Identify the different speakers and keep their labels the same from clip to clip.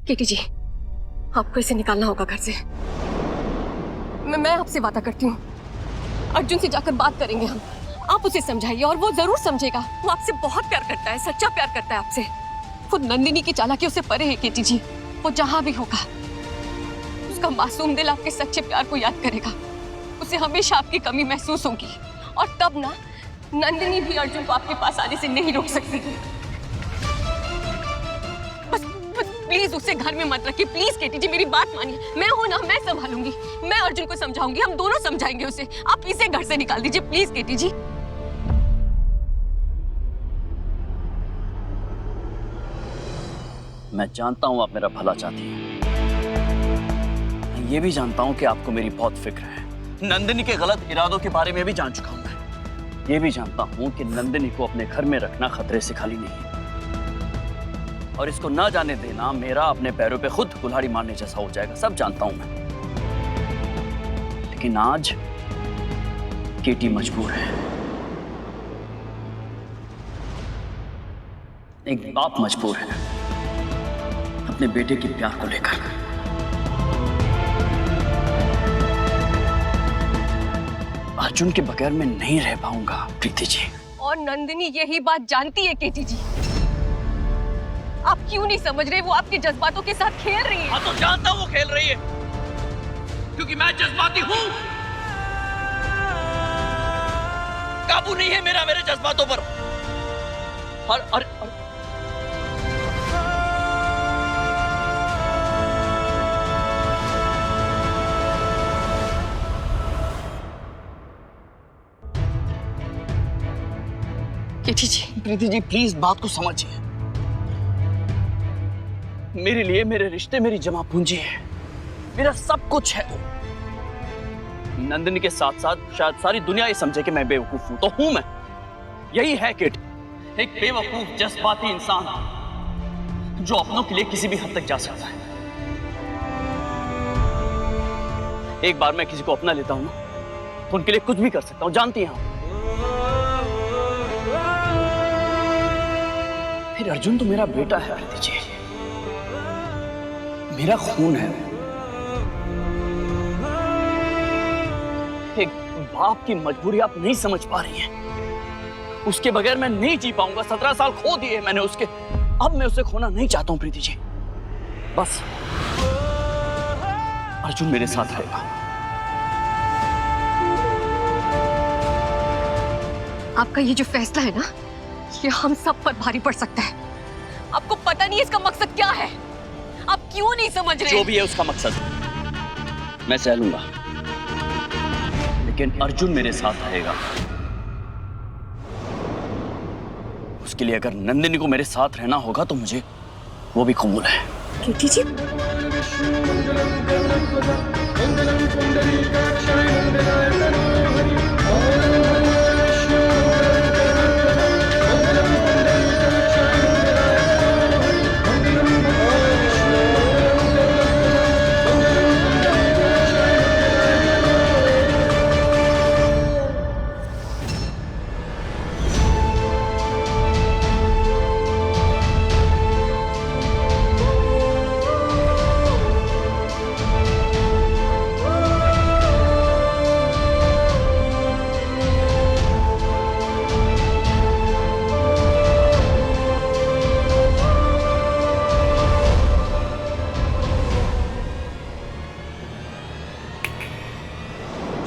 Speaker 1: केटी जी, आपको इसे निकालना होगा घर से। मैं आपसे वादा करती हूँ, अर्जुन से जाकर बात करेंगे हम। आप उसे समझाइए और वो जरूर समझेगा। वो आपसे बहुत प्यार करता है, सच्चा प्यार करता है आपसे। खुद नंदिनी की चालाकी उसे परे है केटी जी। वो जहां भी होगा, उसका मासूम दिल आपके सच्चे प्यार को याद करेगा। उसे हमेशा आपकी कमी महसूस होगी और तब ना नंदिनी भी अर्जुन को आपके पास आने से नहीं रोक सकती। बस प्लीज उसे घर में मत रखिए। प्लीज केटी जी, मेरी बात मानिए। मैं हूं ना, मैं संभालूंगी। मैं अर्जुन को समझाऊंगी, हम दोनों समझाएंगे उसे। आप इसे घर से निकाल दीजिए प्लीज केटी जी।
Speaker 2: मैं जानता हूं आप मेरा भला चाहती हैं। मैं ये भी जानता हूं कि आपको मेरी बहुत फिक्र है। नंदिनी के गलत इरादों के बारे में भी जान चुका हूं मैं। ये भी जानता हूं कि नंदिनी को अपने घर में रखना खतरे से खाली नहीं है और इसको ना जाने देना मेरा अपने पैरों पे खुद कुल्हाड़ी मारने जैसा हो जाएगा। सब जानता हूं मैं, लेकिन आज केटी मजबूर है। एक बाप मजबूर है अपने बेटे के प्यार को लेकर। अर्जुन के बगैर मैं नहीं रह पाऊंगा प्रीति जी।
Speaker 1: और नंदिनी यही बात जानती है केटी जी। आप क्यों नहीं समझ रहे? वो आपके जज्बातों के साथ खेल रही है।
Speaker 2: हाँ तो जानता हूँ वो खेल रही है, क्योंकि मैं जज्बाती हूँ। काबू नहीं है मेरा मेरे जज्बातों पर। और
Speaker 1: केटी जी,
Speaker 2: प्रीति जी प्लीज बात को समझिए। मेरे लिए मेरे रिश्ते मेरी जमा पूंजी है, मेरा सब कुछ है वो। नंदिनी के साथ साथ शायद सारी दुनिया ये समझे कि मैं बेवकूफ हूं, तो हूं मैं। यही है किट, एक बेवकूफ जज्बाती इंसान जो अपनों के लिए किसी भी हद तक जा सकता है। एक बार मैं किसी को अपना लेता हूं ना, तो उनके लिए कुछ भी कर सकता हूं, जानती हैं आप। फिर अर्जुन तो मेरा बेटा है प्रीति जी, मेरा खून है। एक बाप की मजबूरी आप नहीं समझ पा रही हैं। उसके बगैर मैं नहीं जी पाऊंगा। 17 साल खो दिए मैंने उसके, अब मैं उसे खोना नहीं चाहता हूं प्रीति जी। बस अर्जुन मेरे साथ रहेगा।
Speaker 1: आपका ये जो फैसला है ना, ये हम सब पर भारी पड़ सकता है। आपको पता नहीं इसका मकसद क्या है। आप क्यों नहीं समझ रहे?
Speaker 2: जो भी है उसका मकसद मैं सह लूंगा, लेकिन अर्जुन मेरे साथ रहेगा। उसके लिए अगर नंदिनी को मेरे साथ रहना होगा तो मुझे वो भी कबूल है।
Speaker 1: केटी जी,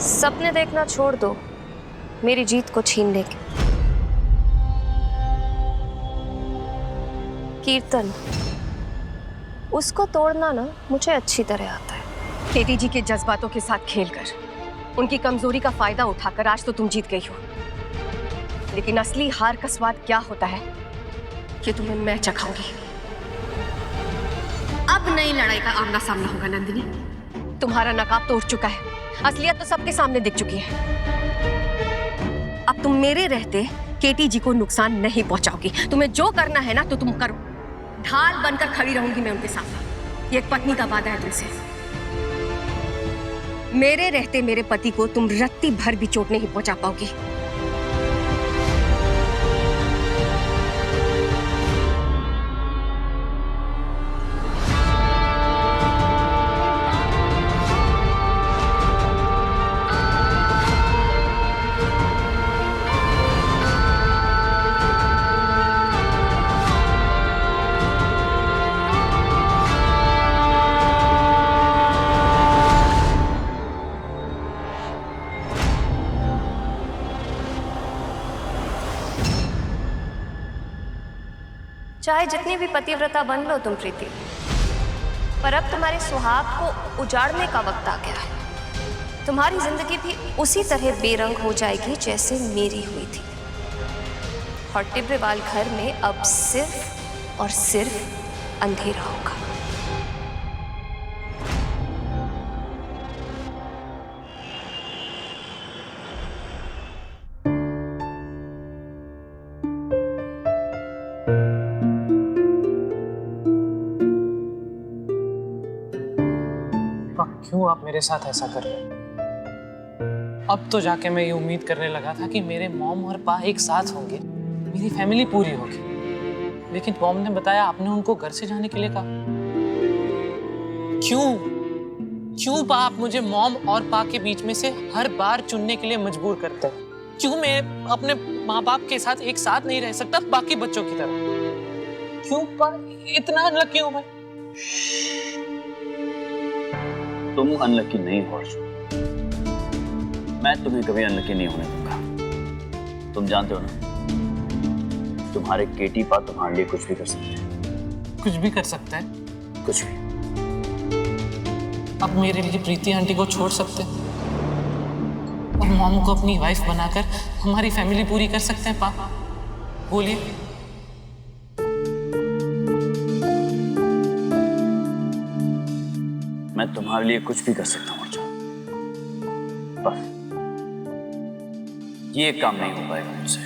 Speaker 3: सपने देखना छोड़ दो मेरी जीत को छीनने के। कीर्तन, उसको तोड़ना ना मुझे अच्छी तरह आता है।
Speaker 1: केटी जी के जज्बातों के साथ खेलकर, उनकी कमजोरी का फायदा उठाकर आज तो तुम जीत गई हो, लेकिन असली हार का स्वाद क्या होता है ये तुम्हें मैं चखाऊंगी। अब नई लड़ाई का आमना सामना होगा नंदिनी। तुम्हारा नकाब तो उठ चुका है, असलियत तो सबके सामने दिख चुकी है। अब तुम मेरे रहते केटी जी को नुकसान नहीं पहुंचाओगी। तुम्हें जो करना है ना तो तुम करो। ढाल बनकर खड़ी रहूंगी मैं उनके सामने। ये एक पत्नी का वादा है तुमसे। मेरे रहते मेरे पति को तुम रत्ती भर भी चोट नहीं पहुंचा पाओगी।
Speaker 3: चाहे जितनी भी पतिव्रता बन लो तुम प्रीति, पर अब तुम्हारे सुहाग को उजाड़ने का वक्त आ गया है। तुम्हारी जिंदगी भी उसी तरह बेरंग हो जाएगी जैसे मेरी हुई थी। और टिब्रेवाल घर में अब सिर्फ और सिर्फ अंधेरा होगा।
Speaker 4: क्यों आप मेरे साथ ऐसा कर रहे हैं? अब तो जाके मैं ये उम्मीद करने लगा था कि मेरे मॉम और पा एक साथ होंगे, मेरी फैमिली पूरी होगी। लेकिन मॉम ने बताया आपने उनको घर से जाने के लिए कहा। क्यों पा आप मुझे मॉम और पा के बीच में से हर बार चुनने के लिए मजबूर करते हैं? क्यों मैं अपने माँ बाप के साथ एक साथ नहीं रह सकता बाकी बच्चों की तरह? क्यों पा इतना अनलकी हूं मैं?
Speaker 2: तुम अनलकी नहीं हो अर्जुन, मैं तुम्हें कभी अनलकी नहीं होने दूंगा। तुम जानते हो ना, तुम्हारे केटी पा तुम्हारे लिए कुछ भी कर सकते हैं।
Speaker 4: कुछ भी कर सकता है?
Speaker 2: कुछ भी।
Speaker 4: अब मेरे लिए प्रीति आंटी को छोड़ सकते हैं और मॉम को अपनी वाइफ बनाकर हमारी फैमिली पूरी कर सकते हैं। पापा बोलिए।
Speaker 2: मैं तुम्हारे लिए कुछ भी कर सकता हूँ अर्जुन, बस ये काम नहीं हो पाएगा मुझसे।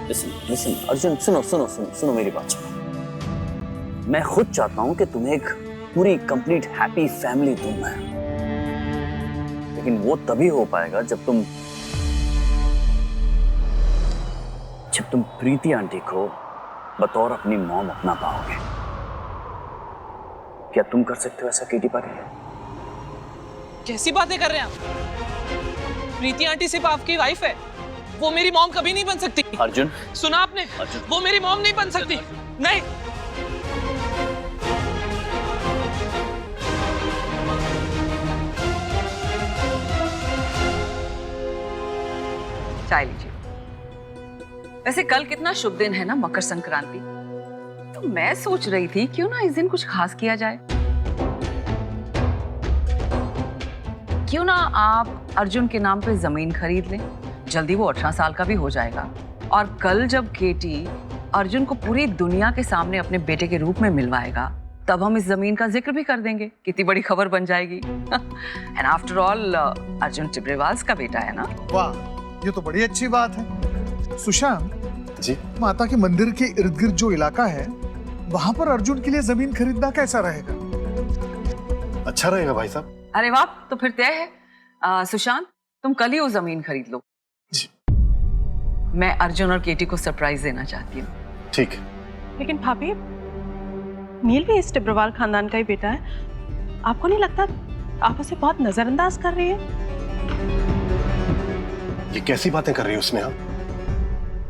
Speaker 2: लिसन अर्जुन, सुनो मेरी बात सुनो। मैं खुद चाहता हूं कि तुम्हें एक पूरी कंप्लीट हैप्पी फैमिली दूं मैं, लेकिन वो तभी हो पाएगा जब तुम प्रीति आंटी को बतौर अपनी मॉम अपना पाओगे। क्या तुम कर सकते हो ऐसा केटी पा के लिए?
Speaker 4: कैसी बातें कर रहे हैं आप? प्रीति आंटी सिर्फ आपकी वाइफ है, वो मेरी मॉम कभी नहीं बन सकती।
Speaker 2: अर्जुन,
Speaker 4: सुना आपने?
Speaker 2: अर्जुन,
Speaker 4: वो मेरी मॉम नहीं बन सकती। नहीं।
Speaker 5: चाय लीजिए। वैसे कल कितना शुभ दिन है ना, मकर संक्रांति। तो मैं सोच रही थी क्यों ना इस दिन कुछ खास किया जाए। क्यों ना आप अर्जुन के नाम पे जमीन खरीद लें, जल्दी वो 18 साल का भी हो जाएगा। और कल जब केटी अर्जुन को पूरी दुनिया के सामने अपने बेटे के रूप में मिलवाएगा, तब हम इस जमीन का जिक्र भी कर देंगे। कितनी बड़ी खबर बन जाएगी। And after all Arjun Tibrewal का बेटा है ना।
Speaker 6: वाह, ये तो बड़ी अच्छी बात है। सुशांत
Speaker 7: जी,
Speaker 6: माता के मंदिर के इर्द गिर्द जो इलाका है, वहां पर अर्जुन के लिए जमीन खरीदना कैसा रहेगा?
Speaker 7: अच्छा रहेगा भाई साहब।
Speaker 5: अरे वाह, तो फिर तय है। सुशांत, तुम कल ही वो जमीन खरीद लो।
Speaker 7: जी।
Speaker 5: मैं अर्जुन और केटी को सरप्राइज देना चाहती हूँ।
Speaker 7: ठीक है।
Speaker 8: लेकिन भाभी, नील भी इस टिब्रेवाल खानदान का ही बेटा है। आपको नहीं लगता आप उसे बहुत नजरअंदाज कर रही है?
Speaker 7: ये कैसी बातें कर रही है उसने?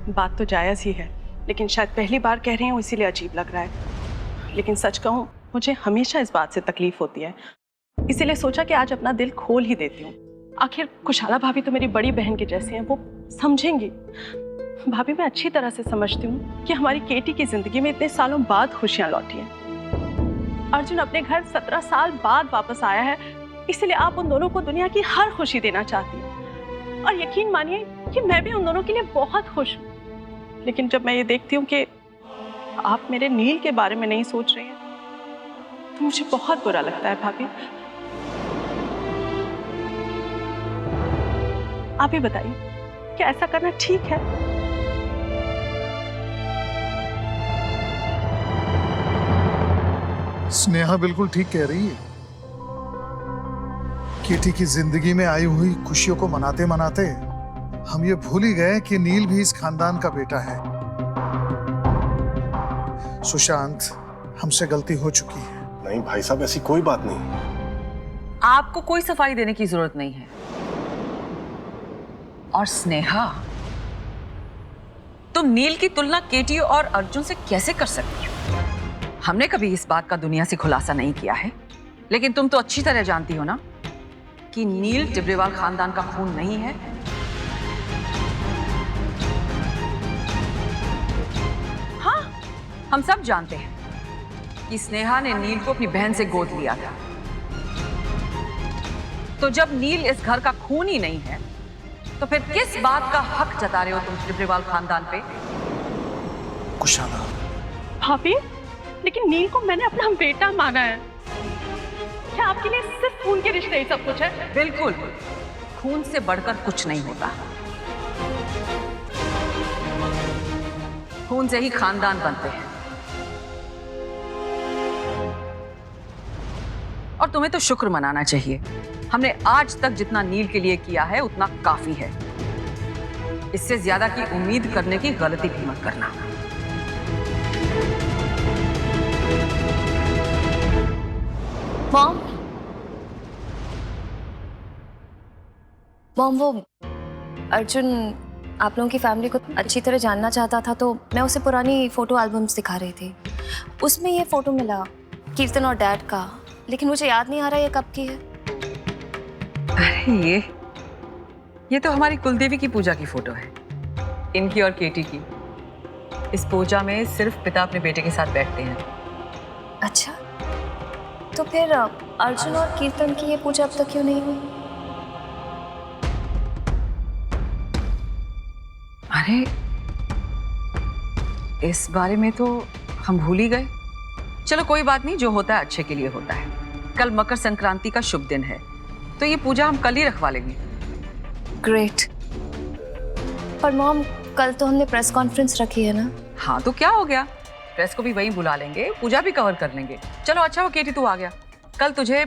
Speaker 8: बात तो जायज ही है, लेकिन शायद पहली बार कह रही हूँ इसीलिए अजीब लग रहा है। लेकिन सच कहूँ, मुझे हमेशा इस बात से तकलीफ होती है, इसीलिए सोचा कि आज अपना दिल खोल ही देती हूँ। आखिर कुशाला भाभी तो मेरी बड़ी बहन के जैसे हैं, वो समझेंगी। भाभी, मैं अच्छी तरह से समझती हूँ कि हमारी केटी की जिंदगी में इतने सालों बाद खुशियाँ लौटी हैं। अर्जुन अपने घर 17 साल बाद वापस आया है, इसलिए आप उन दोनों को दुनिया की हर खुशी देना चाहती हैं। और यकीन मानिए कि मैं भी उन दोनों के लिए बहुत खुश हूँ। लेकिन जब मैं ये देखती हूँ कि आप मेरे नील के बारे में नहीं सोच रही हैं, तो मुझे बहुत बुरा लगता है। भाभी, आप ही बताइए, क्या ऐसा करना ठीक है?
Speaker 6: स्नेहा बिल्कुल ठीक कह रही है। केटी की जिंदगी में आई हुई खुशियों को मनाते मनाते हम ये भूल ही गए कि नील भी इस खानदान का बेटा है। सुशांत, हमसे गलती हो चुकी है।
Speaker 7: नहीं भाई साहब, ऐसी कोई बात नहीं।
Speaker 5: आपको कोई सफाई देने की जरूरत नहीं है। और स्नेहा, तुम नील की तुलना केटी और अर्जुन से कैसे कर सकती हो? हमने कभी इस बात का दुनिया से खुलासा नहीं किया है, लेकिन तुम तो अच्छी तरह जानती हो ना कि नील टिब्रेवाल खानदान का खून नहीं है। हम सब जानते हैं कि स्नेहा ने नील को अपनी बहन से गोद लिया था। तो जब नील इस घर का खून ही नहीं है, तो फिर किस बात का हक जता रहे हो तुम सिब्रीवाल खानदान पे?
Speaker 6: कुशाला,
Speaker 8: भाभी, लेकिन नील को मैंने अपना बेटा माना है। क्या आपके लिए सिर्फ खून के रिश्ते ही सब कुछ है?
Speaker 5: बिल्कुल, खून से बढ़कर कुछ नहीं होता। खून से ही खानदान बनते हैं। और तुम्हें तो शुक्र मनाना चाहिए। हमने आज तक जितना नील के लिए किया है उतना काफी है। इससे ज्यादा की उम्मीद करने की गलती भी मत करना।
Speaker 3: मॉम, वो अर्जुन आप लोगों की फैमिली को अच्छी तरह जानना चाहता था, तो मैं उसे पुरानी फोटो एल्बम्स दिखा रही थी। उसमें ये फोटो मिला कीर्तन और डैड का, लेकिन मुझे याद नहीं आ रहा ये कब की है।
Speaker 5: अरे ये तो हमारी कुलदेवी की पूजा की फोटो है, इनकी और केटी की। इस पूजा में सिर्फ पिता अपने बेटे के साथ बैठते हैं।
Speaker 3: अच्छा, तो फिर अर्जुन और कीर्तन की ये पूजा अब तक क्यों नहीं हुई?
Speaker 5: अरे इस बारे में तो हम भूल ही गए। चलो कोई बात नहीं, जो होता है अच्छे के लिए होता है। कल मकर संक्रांति का शुभ दिन है, तो ये पूजा हम कल ही रखवा लेंगे।
Speaker 3: ग्रेट। पर मॉम, कल तो हमने प्रेस कॉन्फ्रेंस रखी है ना?
Speaker 5: हाँ तो क्या हो गया, प्रेस को भी वहीं बुला लेंगे, पूजा भी कवर कर लेंगे। चलो अच्छा हो केटी तू आ गया। कल तुझे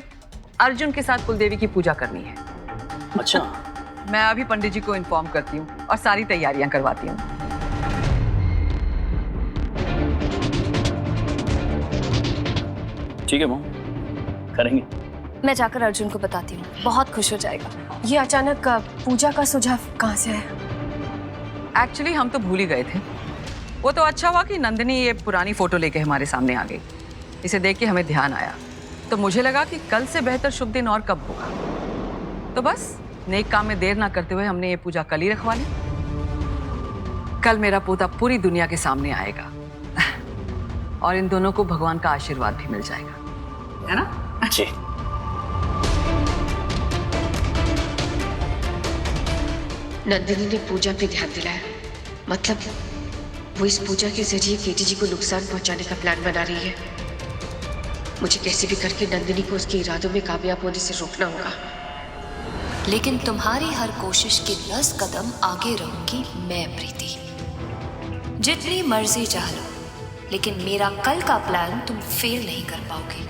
Speaker 5: अर्जुन के साथ कुलदेवी की पूजा करनी है।
Speaker 2: अच्छा,
Speaker 5: मैं अभी पंडित जी को इन्फॉर्म करती हूँ और सारी तैयारियां करवाती हूँ।
Speaker 2: ठीक है मॉम, करेंगे।
Speaker 3: मैं जाकर अर्जुन को बताती हूँ, बहुत खुश हो जाएगा।
Speaker 1: ये अचानक पूजा का सुझाव कहाँ से है?
Speaker 5: एक्चुअली हम तो भूल ही गए थे। वो तो अच्छा हुआ कि नंदिनी ये पुरानी फोटो लेके हमारे सामने आ गई। इसे देख के हमें ध्यान आया, तो मुझे लगा कि कल से बेहतर शुभ दिन और कब होगा। तो बस नेक काम में देर ना करते हुए हमने ये पूजा कल ही रखवा ली। कल मेरा पोता पूरी दुनिया के सामने आएगा और इन दोनों को भगवान का आशीर्वाद भी मिल जाएगा, है ना?
Speaker 2: जी।
Speaker 9: नंदिनी ने पूजा पे ध्यान दिलाया, मतलब वो इस पूजा के जरिए केटी जी को नुकसान पहुंचाने का प्लान बना रही है। मुझे कैसे भी करके नंदिनी को उसके इरादों में कामयाब होने से रोकना होगा।
Speaker 3: लेकिन तुम्हारी हर कोशिश के 10 कदम आगे रहूंगी मैं प्रीति। जितनी मर्जी चाह लो, लेकिन मेरा कल का प्लान तुम फेल नहीं कर पाओगे।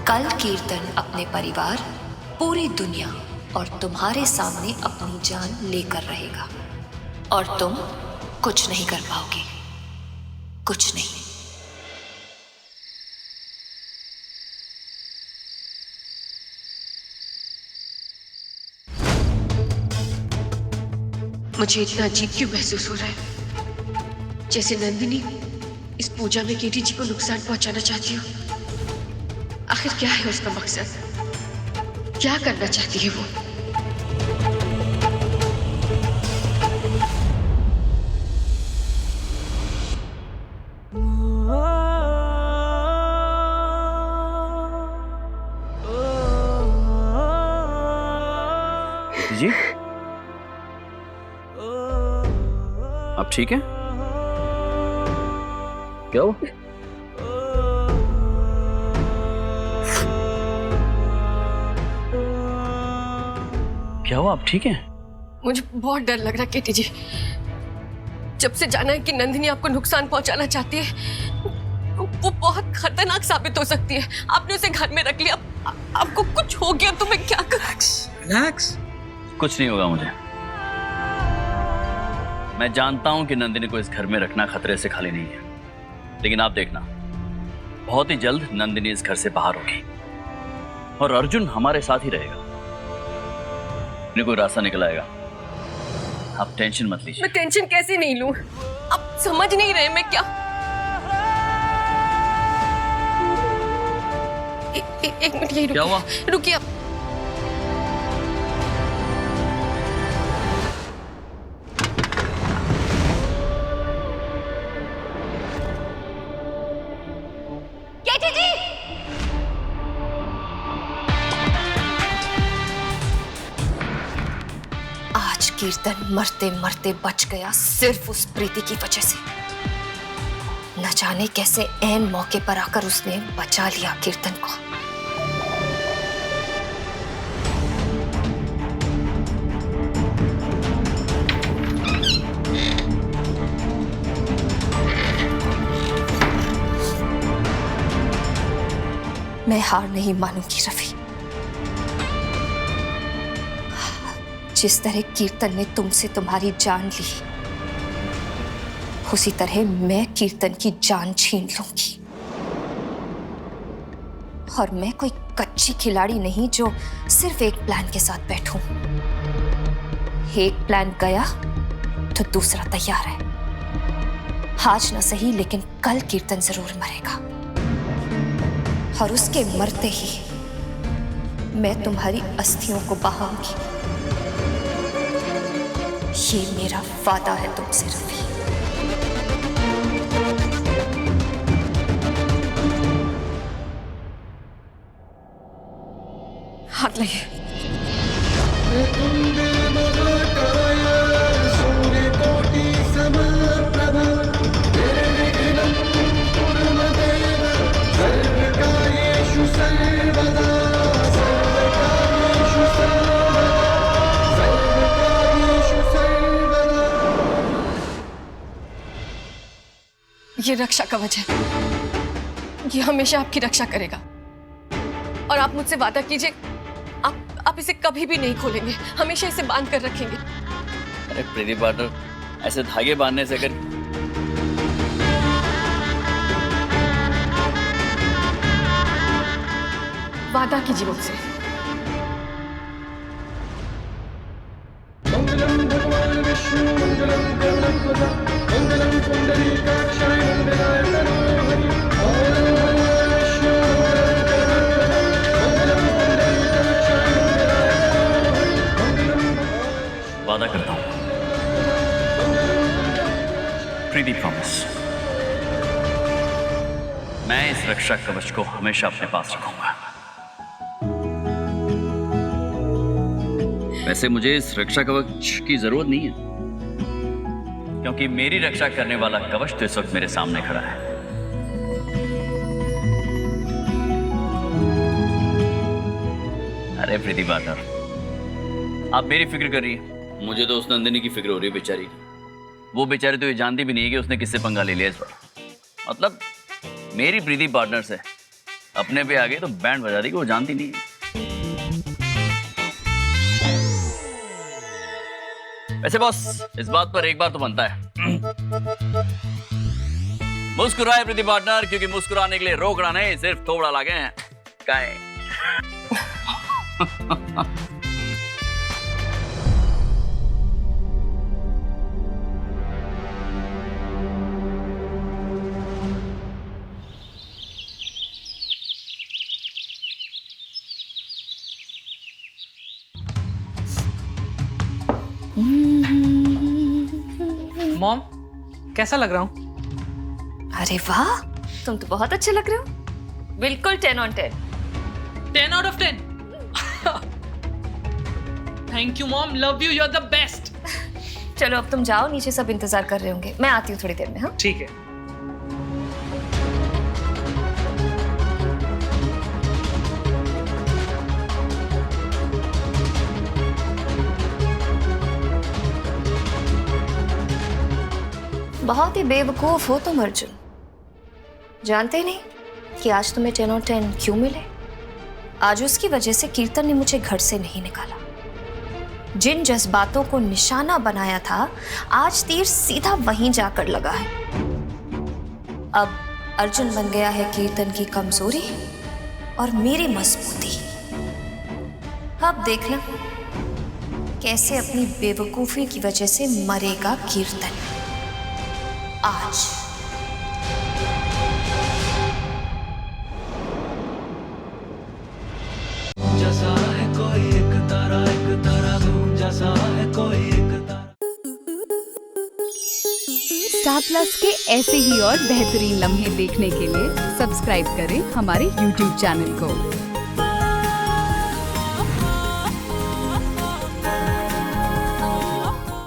Speaker 3: कल कीर्तन अपने परिवार, पूरी दुनिया और तुम्हारे सामने अपनी जान लेकर रहेगा, और तुम कुछ नहीं कर पाओगे, कुछ नहीं।
Speaker 9: मुझे इतना अजीब क्यों महसूस हो रहा है, जैसे नंदिनी इस पूजा में केटी जी को नुकसान पहुंचाना चाहती हो। आखिर क्या है उसका मकसद, क्या करना चाहती है वो?
Speaker 2: जी, आप ठीक हैं? क्या हुआ? क्या हुआ, आप ठीक हैं?
Speaker 1: मुझे बहुत डर लग रहा है केटी जी। जब से जाना है कि नंदिनी आपको नुकसान पहुंचाना चाहती है, वो बहुत खतरनाक साबित हो सकती है। आपने उसे घर में रख लिया, आपको कुछ हो गया तो मैं क्या करूं?
Speaker 2: रिलैक्स, कुछ नहीं होगा मुझे। मैं जानता हूं कि नंदिनी को इस घर में रखना खतरे से खाली नहीं है, लेकिन आप देखना, बहुत ही जल्द नंदिनी इस घर से बाहर होगी और अर्जुन हमारे साथ ही रहेगा। कोई रास्ता निकल आएगा, आप टेंशन मत लीजिए।
Speaker 1: मैं टेंशन कैसे नहीं लूं? आप समझ नहीं रहे मैं क्या। एक मिनट यही
Speaker 2: क्या हुआ?
Speaker 1: रुकिए आप।
Speaker 3: केटी जी! आज कीर्तन मरते मरते बच गया सिर्फ उस प्रीति की वजह से। न जाने कैसे ऐन मौके पर आकर उसने बचा लिया कीर्तन को। मैं हार नहीं मानूंगी रवि। जिस तरह कीर्तन ने तुमसे तुम्हारी जान ली, उसी तरह मैं कीर्तन की जान छीन लूंगी। और मैं कोई कच्ची खिलाड़ी नहीं जो सिर्फ एक प्लान के साथ बैठूं। एक प्लान गया तो दूसरा तैयार है। आज न सही लेकिन कल कीर्तन जरूर मरेगा, और उसके मरते ही मैं तुम्हारी अस्थियों को बहाऊंगी। ये मेरा वादा है तुमसे रवि।
Speaker 1: हाथ लगे। ये रक्षा कवच है, ये हमेशा आपकी रक्षा करेगा। और आप मुझसे वादा कीजिए, आप इसे कभी भी नहीं खोलेंगे, हमेशा इसे बांध कर रखेंगे।
Speaker 2: अरे प्रीति पार्टनर, ऐसे धागे बांधने से अगर
Speaker 1: वादा कीजिए मुझसे।
Speaker 2: वादा करता हूं, प्रीति प्रॉमिस, मैं इस रक्षा कवच को हमेशा अपने पास रखूंगा। वैसे मुझे इस रक्षा कवच की जरूरत नहीं है, क्योंकि मेरी रक्षा करने वाला कवच तो इस वक्त मेरे सामने खड़ा है। अरे प्रीति पार्टनर, आप मेरी फिक्र कर रही है, मुझे तो उस नंदिनी की फिक्र हो रही है बेचारी। वो बेचारी तो ये जानती भी नहीं है कि उसने किससे पंगा ले लिया इस बार। मतलब मेरी प्रीति पार्टनर से अपने पे आ गई तो बैंड बजा दी कि वो जानती नहीं है। वैसे बॉस, इस बात पर एक बार तो बनता है, मुस्कुराए प्रीति पार्टनर, क्योंकि मुस्कुराने के लिए रोकड़ा नहीं सिर्फ थोड़ा लगे हैं। काय
Speaker 4: मॉम, कैसा लग रहा हूँ?
Speaker 3: अरे वाह, तुम तो बहुत अच्छे लग रहे हो। बिल्कुल 10 on 10।
Speaker 4: 10 out of 10। Thank you mom, love you, you are the best.
Speaker 3: चलो अब तुम जाओ, नीचे सब इंतजार कर रहे होंगे, मैं आती हूँ थोड़ी देर में। हाँ
Speaker 4: ठीक है।
Speaker 3: बहुत ही बेवकूफ हो तुम अर्जुन, जानते ही नहीं कि आज तुम्हें 10 on 10 क्यों मिले। आज उसकी वजह से कीर्तन ने मुझे घर से नहीं निकाला। जिन जज्बातों को निशाना बनाया था, आज तीर सीधा वहीं जाकर लगा है। अब अर्जुन बन गया है कीर्तन की कमजोरी और मेरी मजबूती। अब देखना कैसे अपनी बेवकूफी की वजह से मरेगा कीर्तन आज।
Speaker 10: जैसा है कोई एक तारा धूम जैसा है कोई एक तारा।
Speaker 11: प्लस के ऐसे ही और बेहतरीन लम्हे देखने के लिए सब्सक्राइब करें हमारे YouTube चैनल को।